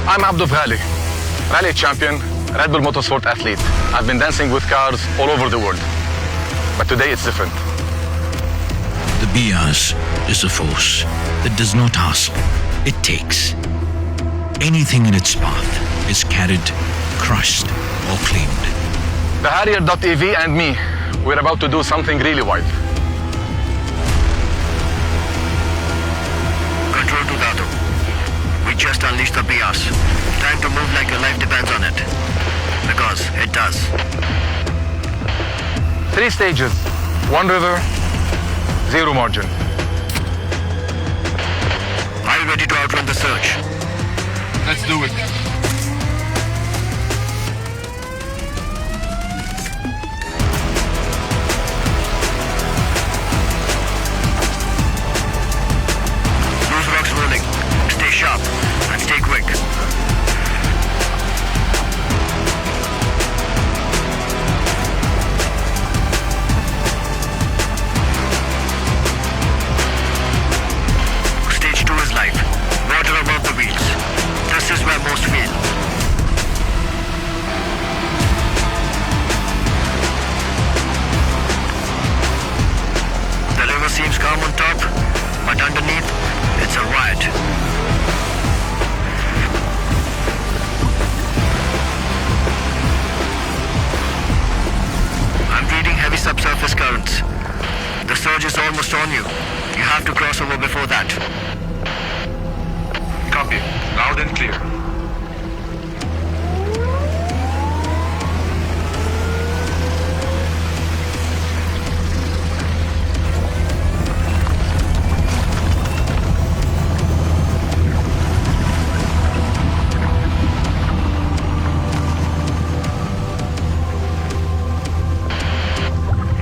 I'm Abdul rally champion, Red Bull motorsport athlete. I've been dancing with cars all over the world. But today it's different. The Bias is a force that does not ask, it takes. Anything in its path is carried, crushed, or claimed. The Harrier.ev and me, we're about to do something really wild. Control to Tata. We just unleashed the Bias. Time to move like your life depends on it. Because it does. 3 stages, 1 river, 0 margin. Are you ready to outrun the surge? Let's do it. Loose rocks rolling. Stay sharp and stay quick. Stage 2 is life. Water above the wheels. This is where most feel. The river seems calm on top, but underneath, it's a riot. I'm reading heavy subsurface currents. The surge is almost on you. You have to cross over before that. Copy. Loud and clear.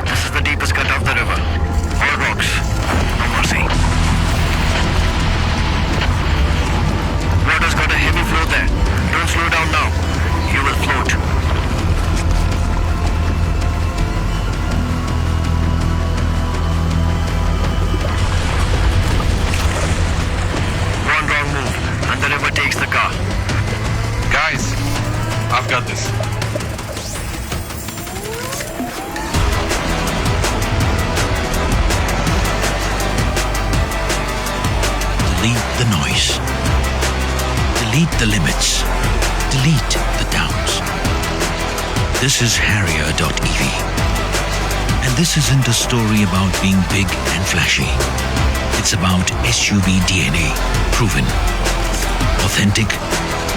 This is the deepest cut of the river. All rocks. No mercy. Water's got a heavy flow there. Don't slow down now. You will float. One wrong move, and the river takes the car. Guys, I've got this. Delete the noise. Delete the limits. Delete the downs. This is Harrier.ev. And this isn't a story about being big and flashy. It's about SUV DNA, proven. Authentic,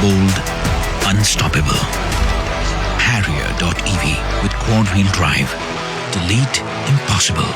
bold, unstoppable. Harrier.ev with quad-wheel drive. Delete impossible.